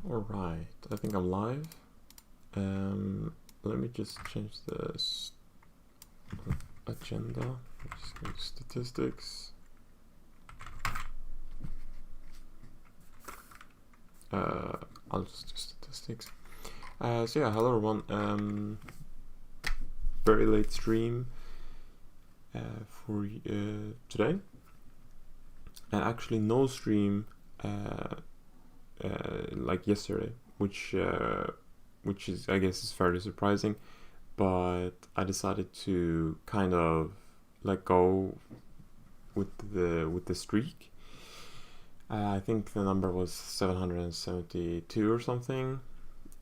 Alright, I think I'm live. Let me just change the agenda. Just go to statistics. I'll just do statistics. So yeah, hello everyone. Very late stream for today, and actually no stream like yesterday, which is, I guess, is fairly surprising. But I decided to kind of let go with the streak. I think the number was 772 or something,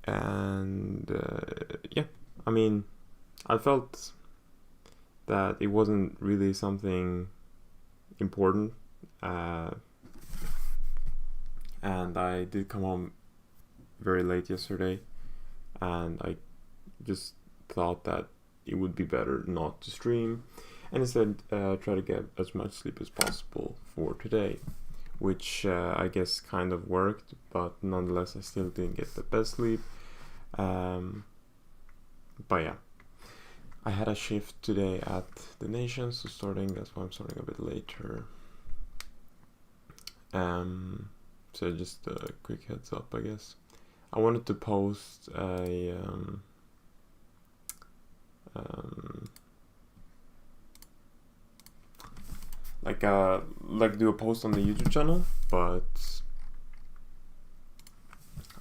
and yeah, I mean, I felt that it wasn't really something important, and I did come home very late yesterday, and I just thought that it would be better not to stream, and instead try to get as much sleep as possible for today, which I guess kind of worked, but nonetheless I still didn't get the best sleep. But yeah, I had a shift today at the Nation, so that's why I'm starting a bit later. So just a quick heads up, I guess. I wanted to post a do a post on the YouTube channel, but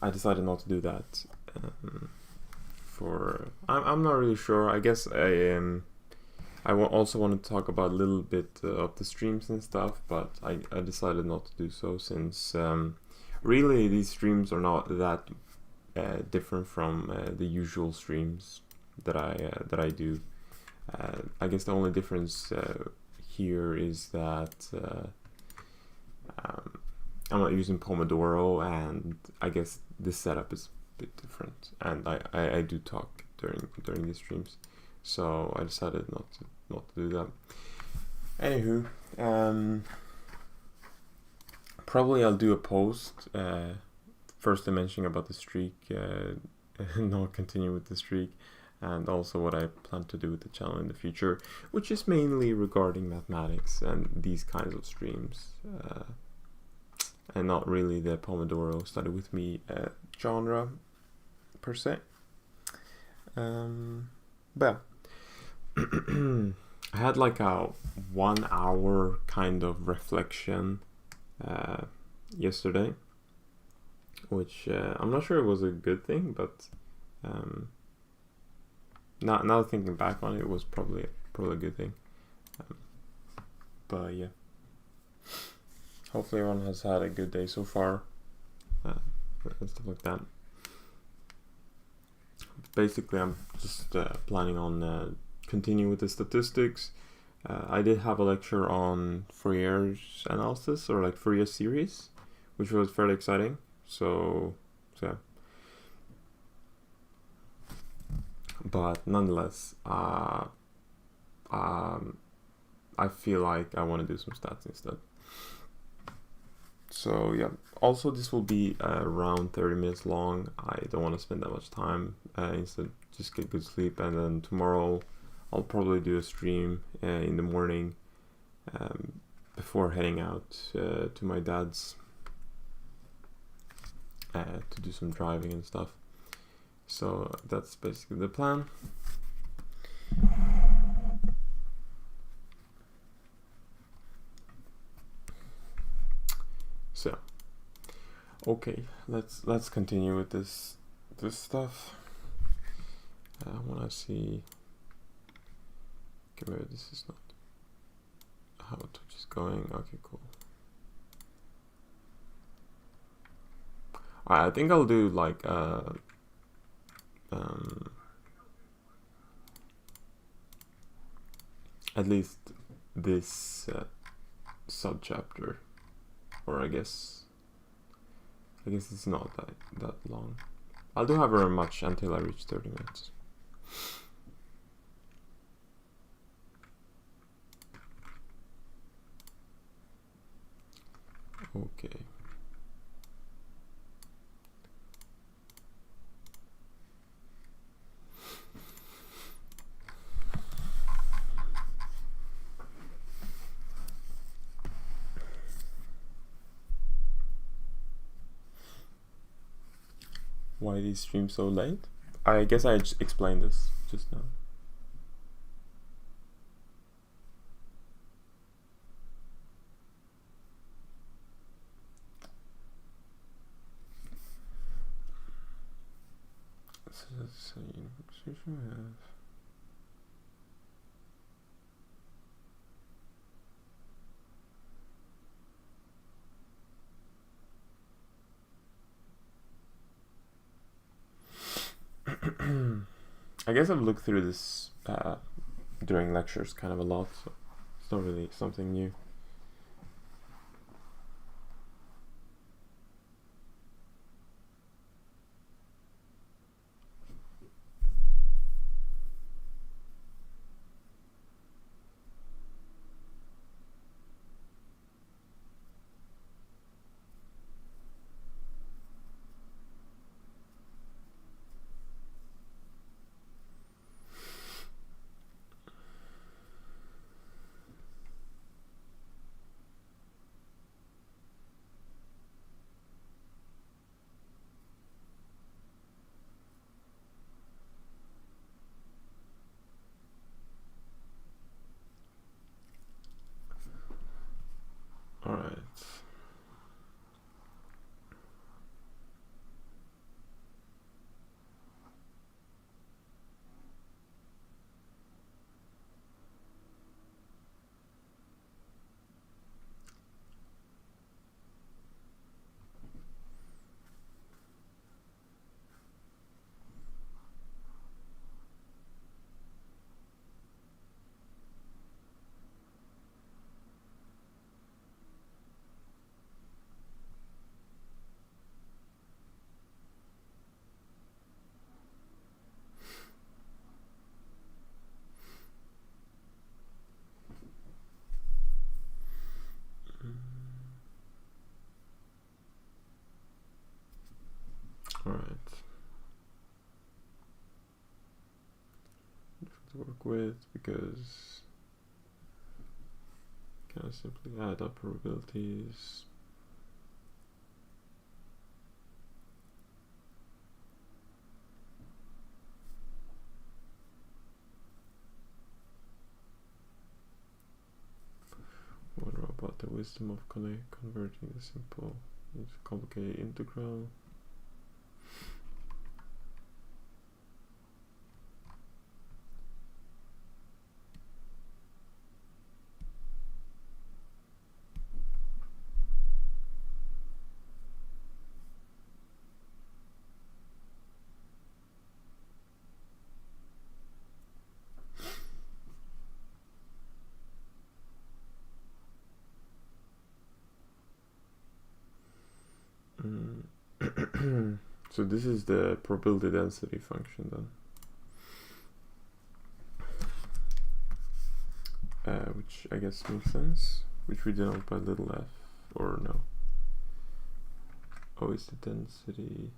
I decided not to do that. I'm not really sure. I guess I also wanted to talk about a little bit of the streams and stuff, but I decided not to do so, since really these streams are not that different from the usual streams that I do. I guess the only difference here is that I'm not using Pomodoro, and I guess this setup is a bit different, and I do talk during these streams, so I decided not to do that. Anywho, probably I'll do a post first mentioning about the streak, and I'll continue with the streak, and also what I plan to do with the channel in the future, which is mainly regarding mathematics and these kinds of streams, and not really the Pomodoro study with me genre per se. But I had like a 1 hour kind of reflection yesterday, which I'm not sure it was a good thing, but now thinking back on it, it was probably a good thing. But yeah, hopefully everyone has had a good day so far, and stuff like that. Basically, I'm just planning on continuing with the statistics. I did have a lecture on Fourier's analysis, or like Fourier series, which was fairly exciting. So yeah. But nonetheless, I feel like I want to do some stats instead. So yeah, also this will be around 30 minutes long. I don't want to spend that much time. Instead, just get good sleep, and then tomorrow I'll probably do a stream in the morning before heading out to my dad's to do some driving and stuff. So that's basically the plan. So okay, let's continue with this stuff. I want to see. Okay, maybe this is not how Twitch is going. Okay, cool. I think I'll do like at least this subchapter, or I guess it's not that long. I'll do however much until I reach 30 minutes. Okay. why they stream so late. I guess I explained this just now. So let's see. I guess I've looked through this during lectures kind of a lot, so it's not really something new. Alright. Alright. To work with because kind of simply add up probabilities. What about the wisdom of converting the simple into complicated integral? So this is the probability density function then, which I guess makes sense, which we denote by little f, or no. Oh, it's the density.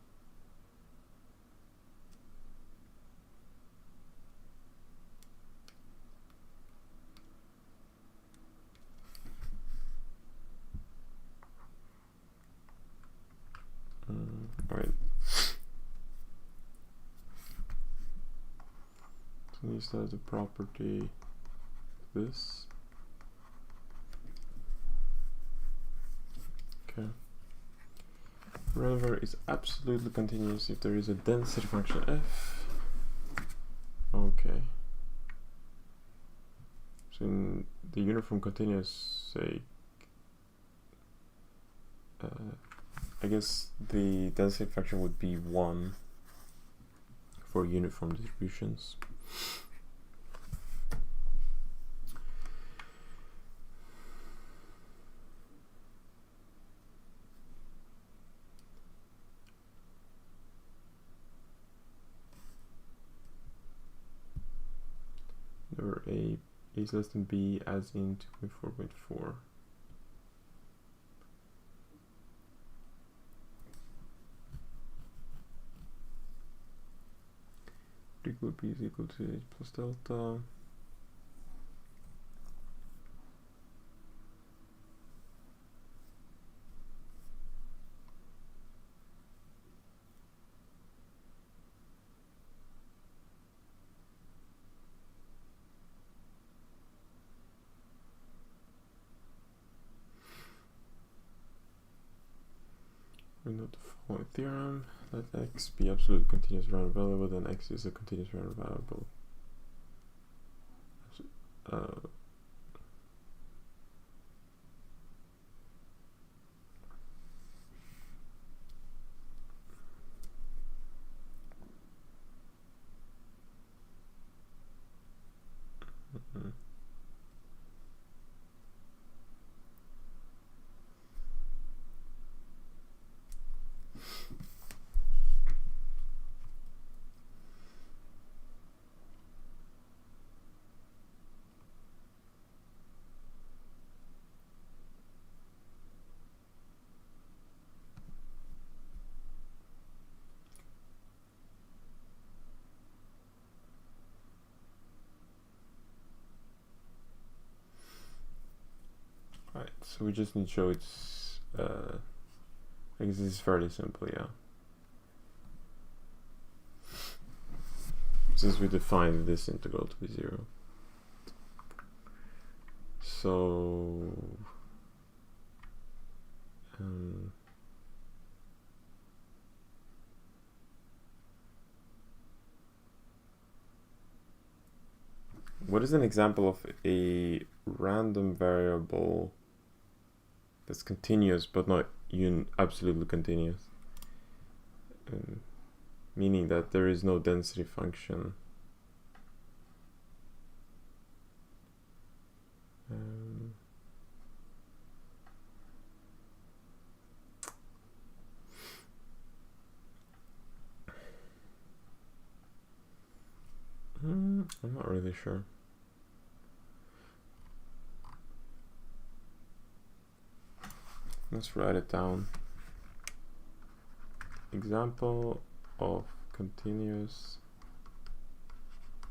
Right. So this has the property this. Okay. River is absolutely continuous if there is a density function f. Okay. So in the uniform continuous sake, I guess the density function would be 1 for uniform distributions. Where A is less than B as in 2.4.4. Equal B is equal to H plus delta. We know the following theorem. Let x be absolute continuous random variable, then x is a continuous random variable. Right, so we just need to show it's, I guess this is fairly simple, yeah. Since we defined this integral to be 0. So, what is an example of a random variable that's continuous but not absolutely continuous? Meaning that there is no density function. I'm not really sure. Let's write it down. Example of continuous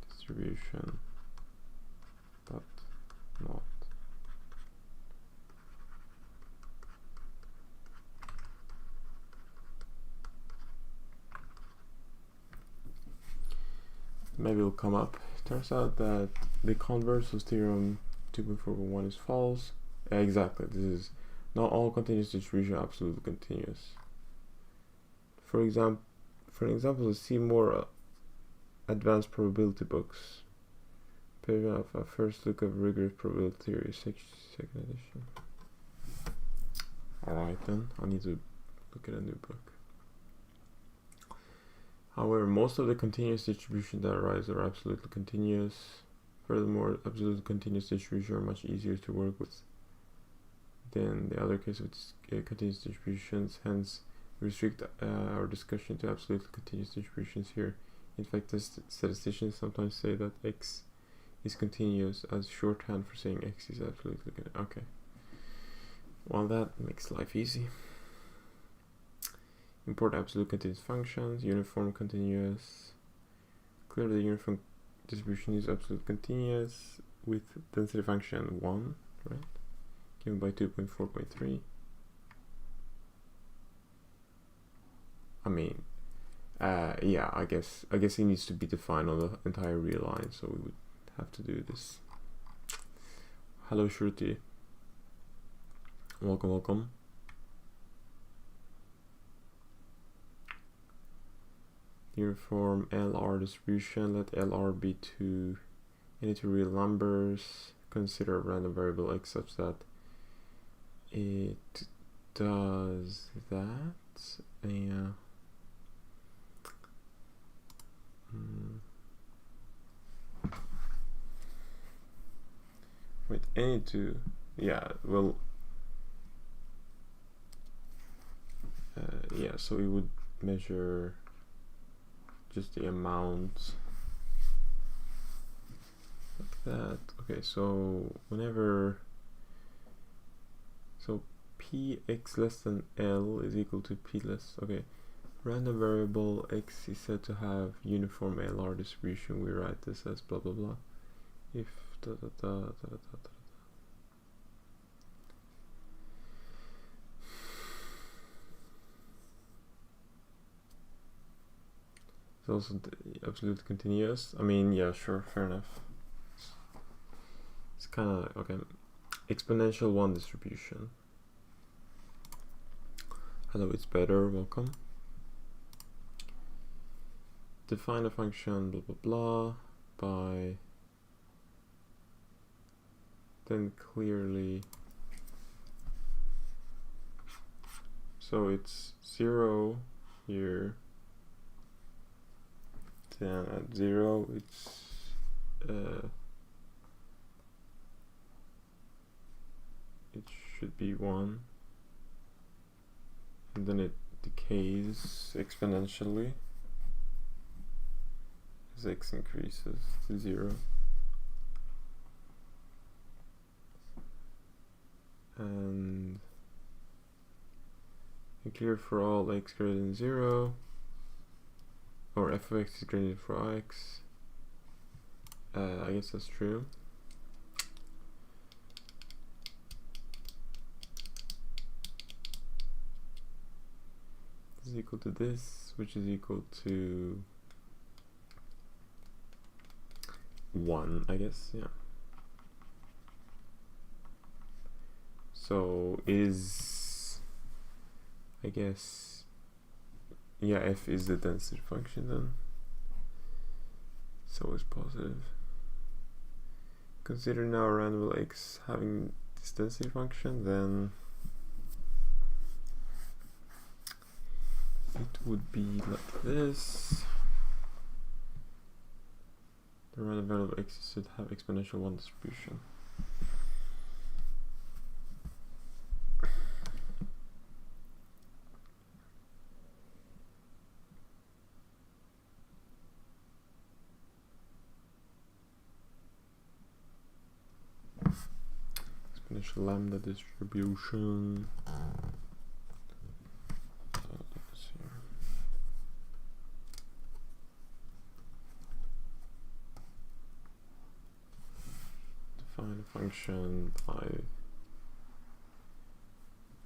distribution, but not. Maybe it'll come up. Turns out that the converse of theorem 2.4.1 is false. Exactly, this is not all continuous distribution are absolutely continuous. For an example, let's see more advanced probability books. Page of a first look of rigorous probability theory, second edition. Alright then, I need to look at a new book. However, most of the continuous distributions that arise are absolutely continuous. Furthermore, absolutely continuous distributions are much easier to work with than the other case of continuous distributions. Hence, we restrict our discussion to absolutely continuous distributions here. In fact, statisticians sometimes say that x is continuous as shorthand for saying x is absolutely continuous. Okay. Well, that makes life easy. Import absolute continuous functions, uniform continuous. Clearly, the uniform distribution is absolute continuous with density function 1, right? Given by 2.4.3. I mean, yeah, I guess it needs to be defined on the entire real line, so we would have to do this. Hello, Shruti. Welcome. Uniform LR distribution. Let LR be any two real numbers. Consider a random variable x such that it does that. Yeah. Wait, any two. Yeah. Well. Yeah. So we would measure just the amount like that. Okay, so px less than L is equal to p less. Okay, random variable x is said to have uniform LR distribution. We write this as blah blah blah. If da da da da da da. Also absolutely continuous. I mean, yeah, sure, fair enough. It's kind of okay. Exponential 1 distribution. Hello, it's better, welcome. Define a function, blah, blah, blah, by then clearly. So it's 0 here, then at 0 it's it should be 1, and then it decays exponentially as x increases to 0. And clear for all x greater than 0, or f of x is greater than for x. I guess that's true. This is equal to this, which is equal to 1, I guess, yeah. So is, I guess, yeah, f is the density function then. So it's positive. Consider now a random x having this density function, then it would be like this. The random variable x should have exponential 1 distribution. Exponential lambda distribution. Let's see. Define a function by,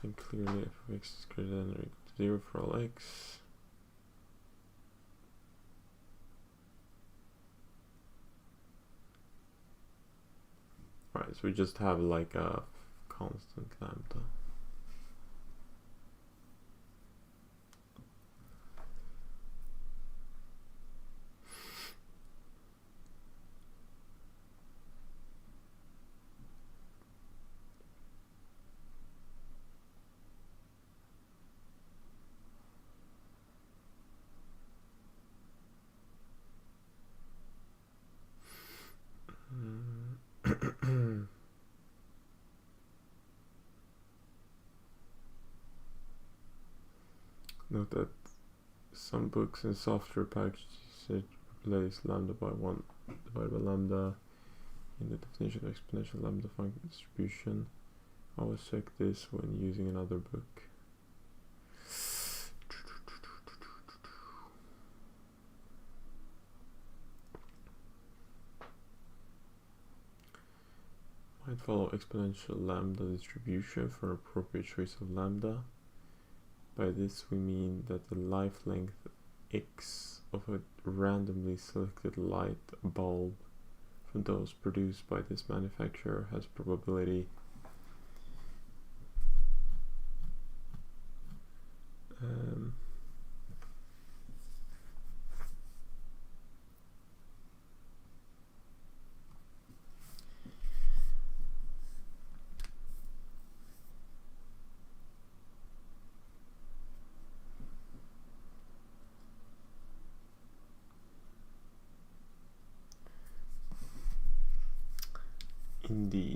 and clearly f of x is greater than or equal to 0 for all x. Right, so we just have like a constant lambda. Note that some books and software packages replace lambda by 1 divided by lambda in the definition of exponential lambda function distribution. Always check this when using another book. Might follow exponential lambda distribution for an appropriate choice of lambda. By this we mean that the life length x of a randomly selected light bulb from those produced by this manufacturer has probability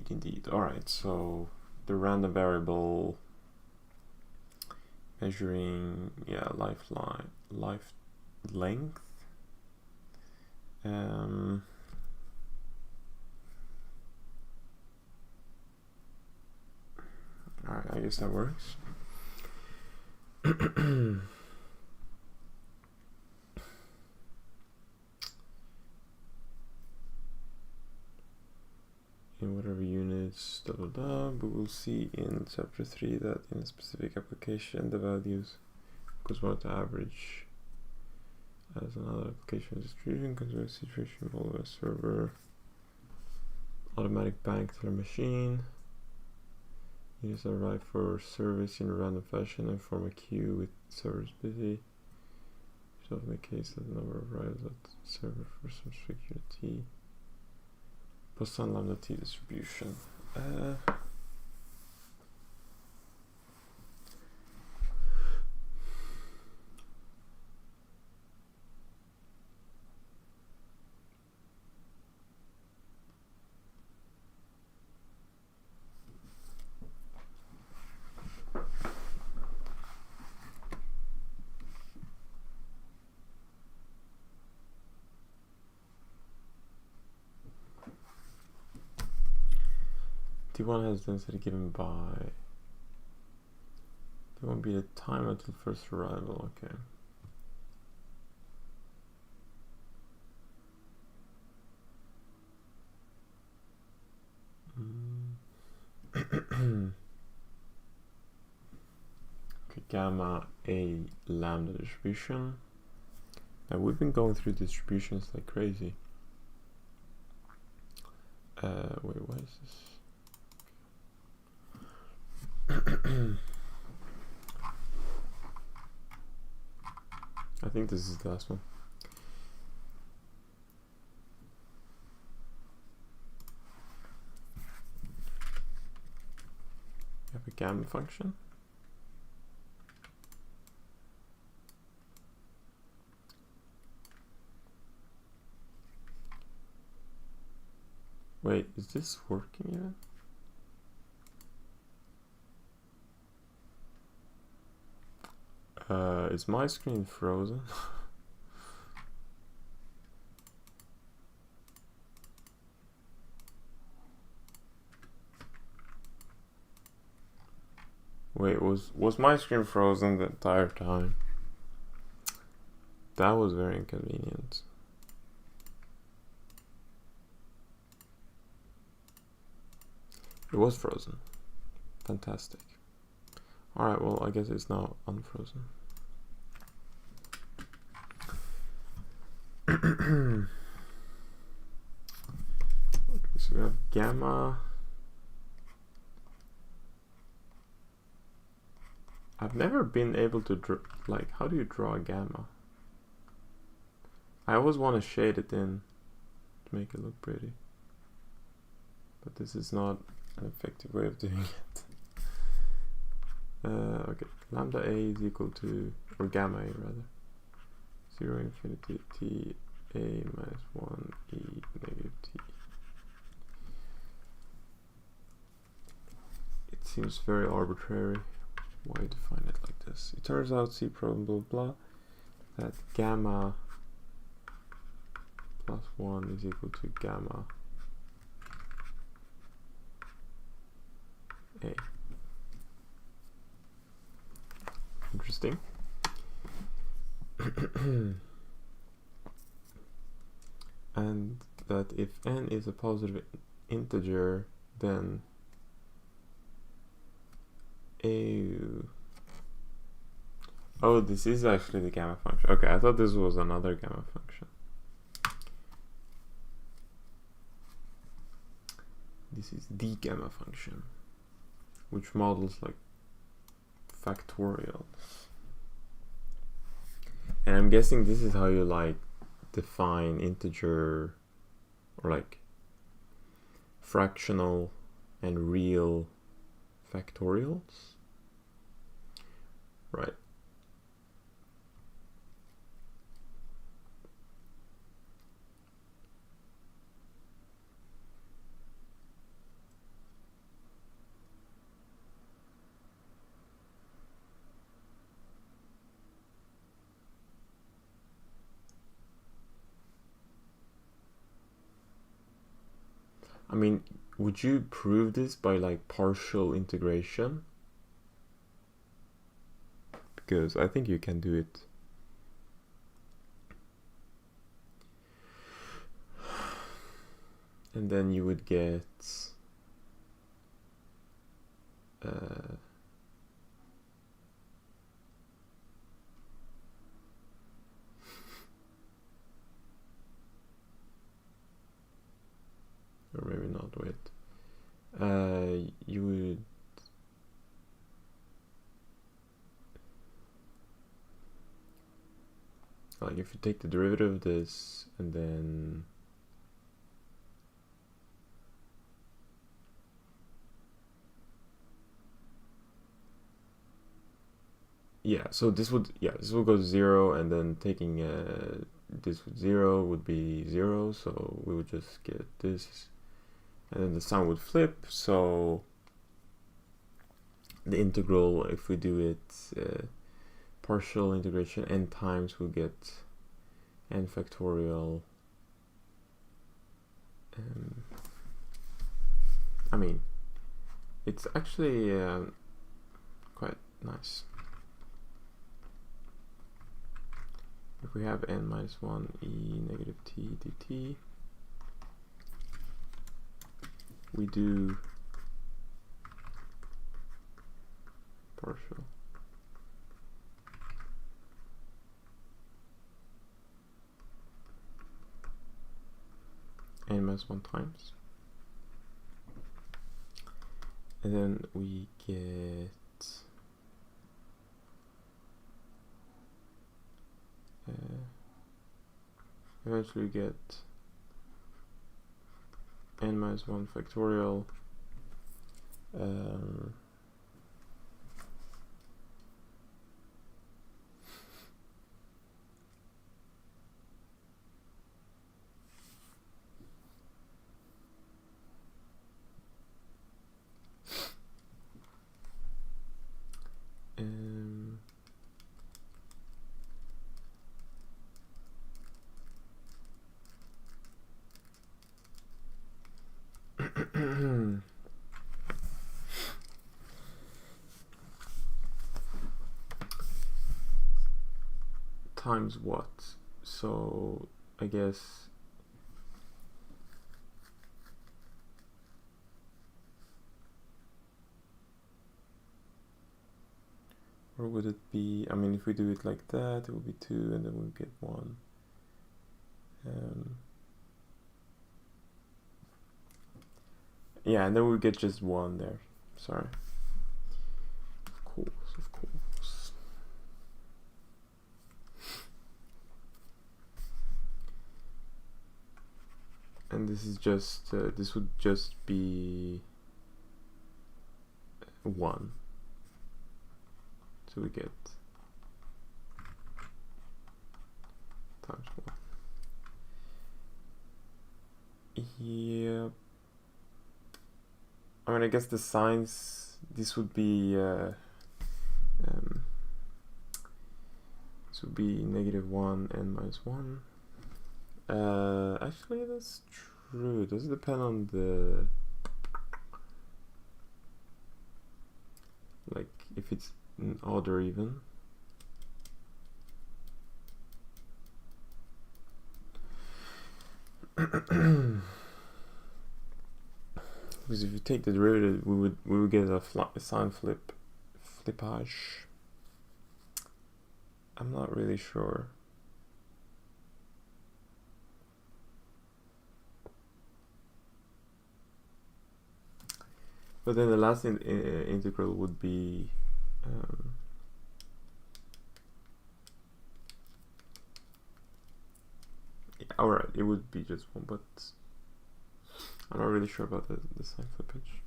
Indeed. Alright, so the random variable measuring, yeah, life length. Alright, I guess that works. In whatever units, we will see in chapter 3 that in a specific application the values correspond to average as another application distribution consider a situation involving a server automatic bank teller machine Users arrive for service in a random fashion and form a queue with servers busy. It's often the case that the number of arrivals at the server for some security. Poisson lambda t distribution. T1 has density given by T1 be the time until first arrival, okay. Okay, gamma A lambda distribution. Now we've been going through distributions like crazy. Wait, what is this? I think this is the last one. You have a gamma function. Wait, is this working yet? Is my screen frozen? Wait, was my screen frozen the entire time? That was very inconvenient. It was frozen. Fantastic. Alright, well, I guess it's now unfrozen. Okay, so we have gamma. I've never been able to draw, like, how do you draw a gamma? I always want to shade it in to make it look pretty. But this is not an effective way of doing it. Okay, lambda A is equal to, or gamma A rather, 0 infinity t a minus 1 e negative t. It seems very arbitrary. Why define it like this? It turns out, see problem blah blah, that gamma plus 1 is equal to gamma A. Interesting. And that if n is a positive integer, then oh, this is actually the gamma function. Okay, I thought this was another gamma function. This is the gamma function, which models like factorials. And I'm guessing this is how you like define integer or like fractional and real factorials, right? I mean, would you prove this by like partial integration? Because I think you can do it. And then you would get or maybe not, wait. You would like if you take the derivative of this and then so this would go to 0, and then taking this with 0 would be 0, so we would just get this, and then the sign would flip. So the integral, if we do it partial integration n times, we'll get n factorial. I mean, it's actually quite nice. If we have n minus 1 e negative t dt, we do partial. N minus 1 times. And then we get eventually get n minus 1 factorial times what? So I guess or would it be, I mean, if we do it like that, it would be 2 and then we'll get 1. Yeah, and then we'll get just 1 there. Sorry. Of course. And this is just, this would just be 1. So we get times 1. Yeah. I mean, I guess the signs, this would be this would be negative 1 n minus 1. Actually, that's true. Does it depend on the, like, if it's odd or even? Because if you take the derivative, we would get a sign flippage. I'm not really sure. But then the last integral would be yeah, alright, it would be just 1, but I'm not really sure about the sign flippage.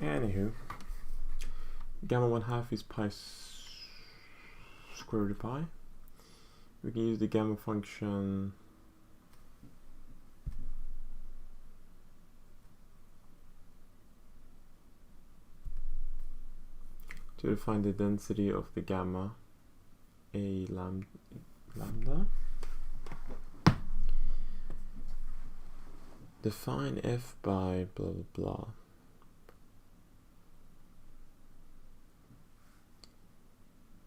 Anywho, gamma 1/2 is pi square root of pi. We can use the gamma function to define the density of the gamma a lambda. Define f by blah blah blah.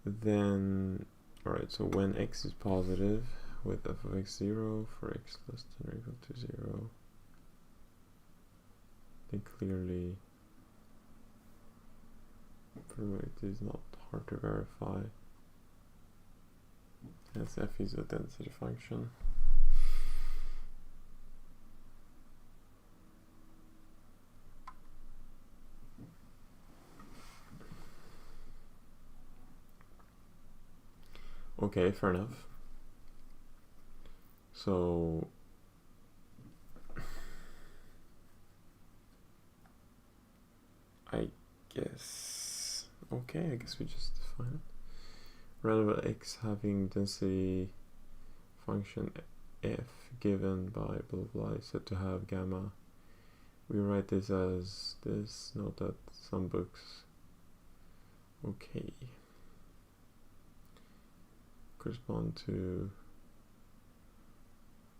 Then, alright, so when x is positive with f of x 0 for x less than or equal to 0, then clearly it is not hard to verify, as f is a density function. Okay, fair enough. So I guess we just define it. Relevant x having density function f given by blah blah is said to have gamma. We write this as this. Note that some books correspond to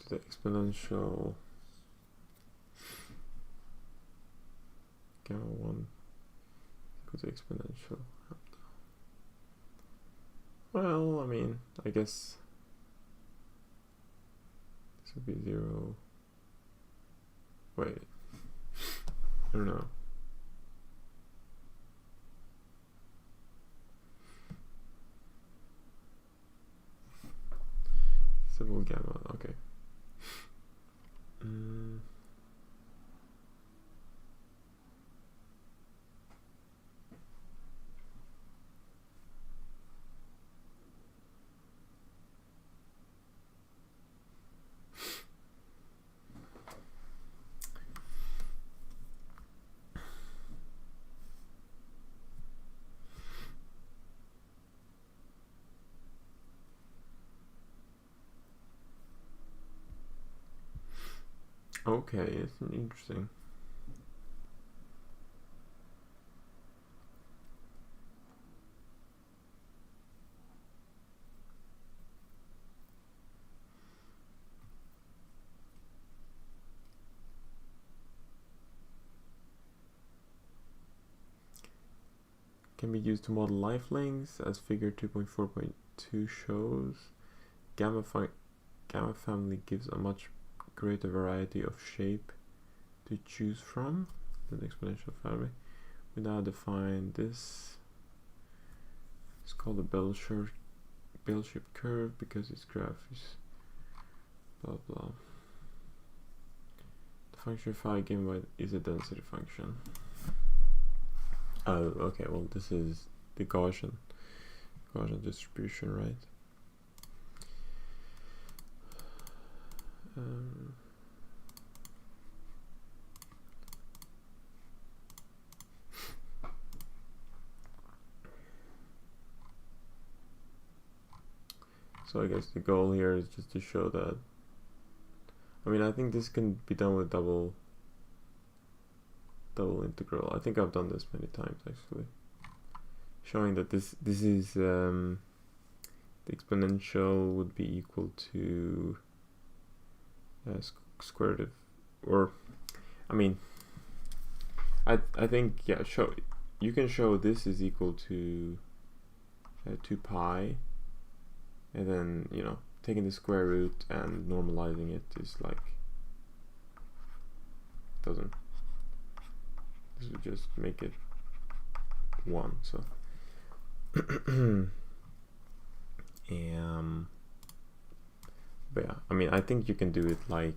the exponential gamma 1 equal to exponential lambda. Well, I mean, I guess this would be 0. Wait, I don't know. Simple gamma, okay. Okay, it's interesting. Can be used to model life lengths, as figure 2.4.2 shows. Gamma family gives a much greater variety of shape to choose from than the exponential family. We now define this. It's called a bell-shaped curve because its graph is blah blah. The function phi given by is a density function. Oh, okay. Well, this is the Gaussian distribution, right? So I guess the goal here is just to show that. I mean, I think this can be done with double integral. I think I've done this many times actually, showing that this is the exponential would be equal to square root of, or I mean, I think yeah, you can show this is equal to 2 pi, and then taking the square root and normalizing it is like doesn't. This would just make it 1. So but yeah, I mean, I think you can do it like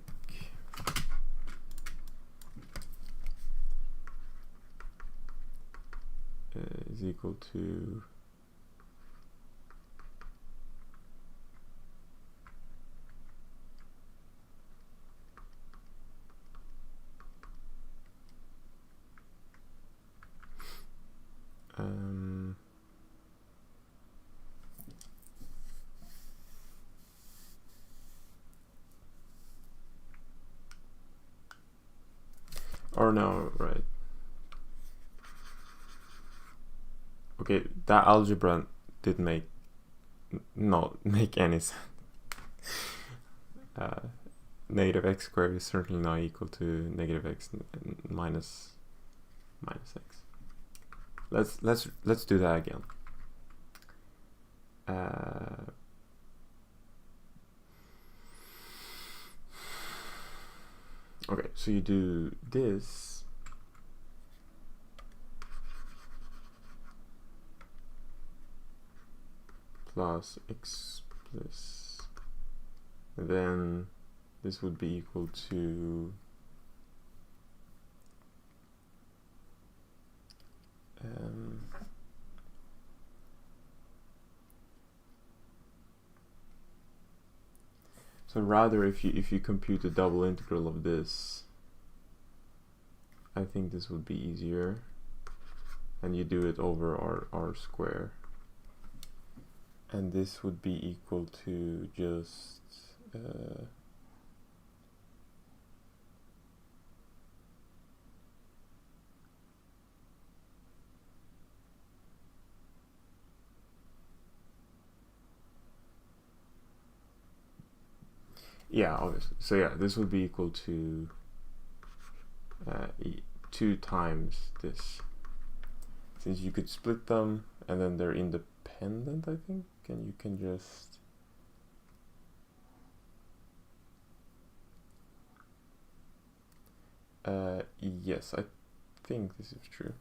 is equal to or no, right? Okay, that algebra did not make any sense. Negative x squared is certainly not equal to negative x minus x. Let's do that again. Okay, so you do this plus x plus, and then this would be equal to So rather, if you compute the double integral of this, I think this would be easier, and you do it over r square, and this would be equal to just yeah, obviously. So yeah, this would be equal to 2 times this, since you could split them and then they're independent, I think, and you can just yes, I think this is true.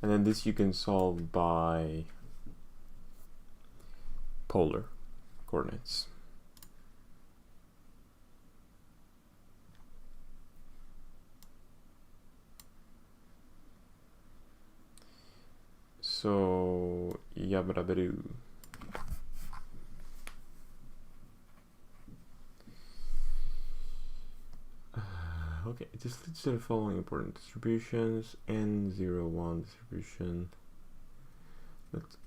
And then this you can solve by polar coordinates. So yabba-dabba-doo. Okay, just leads to the following important distributions. N01 distribution. Let's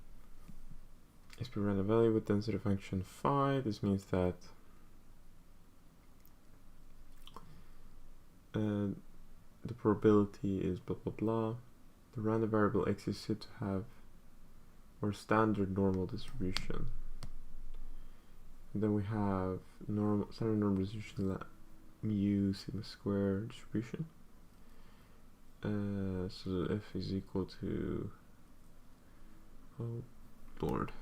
SP random value with density function phi. This means that the probability is blah blah blah. The random variable x is said to have or standard normal distribution. And then we have normal standard normal distribution mu sigma square distribution. So f is equal to, oh lord,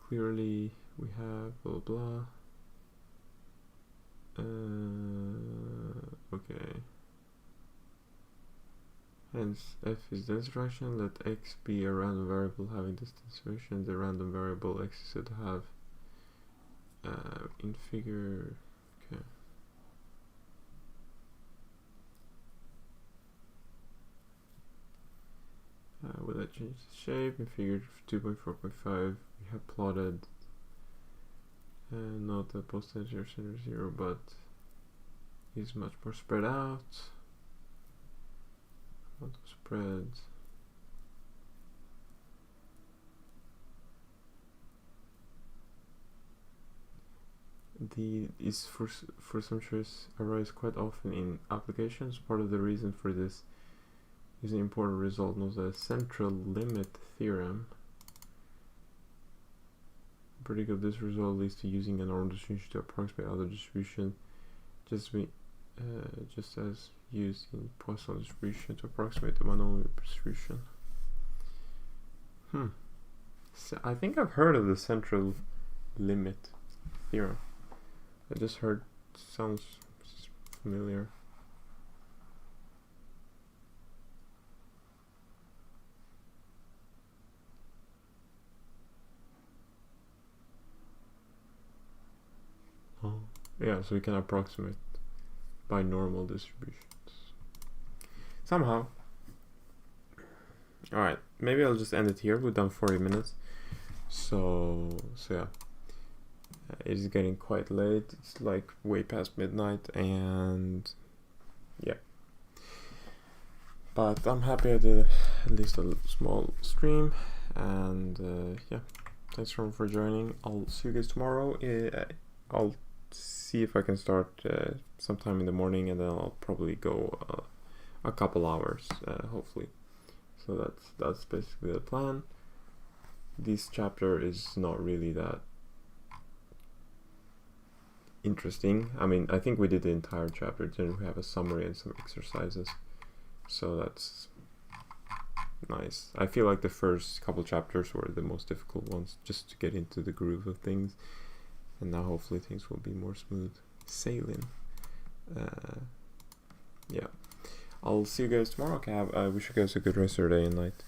clearly we have blah blah. Okay. Hence, f is density function. Let x be a random variable having this density function. The random variable x is said to have in figure. Okay. Will that change the shape? In figure 2.4.5, we have plotted not the posterior center 0, but is much more spread out. Auto spread. Is for some choice arise quite often in applications. Part of the reason for this is an important result known as the central limit theorem. In particular, this result leads to using a normal distribution to approximate other distribution, just as used in Poisson distribution to approximate the monomial distribution. So I think I've heard of the central limit theorem. I just heard, sounds familiar. Oh, yeah, so we can approximate by normal distributions somehow. All right, maybe I'll just end it here. We've done 40 minutes, so yeah, it is getting quite late. It's like way past midnight, and yeah, but I'm happy I did at least a small stream, and yeah, thanks for joining. I'll see you guys tomorrow. I'll see if I can start sometime in the morning, and then I'll probably go a couple hours, hopefully. So that's basically the plan. This chapter is not really that interesting. I mean, I think we did the entire chapter, then we have a summary and some exercises, so that's nice. I feel like the first couple chapters were the most difficult ones, just to get into the groove of things, and now hopefully things will be more smooth sailing. Yeah, I'll see you guys tomorrow. Okay, I wish you guys a good rest of your day and night.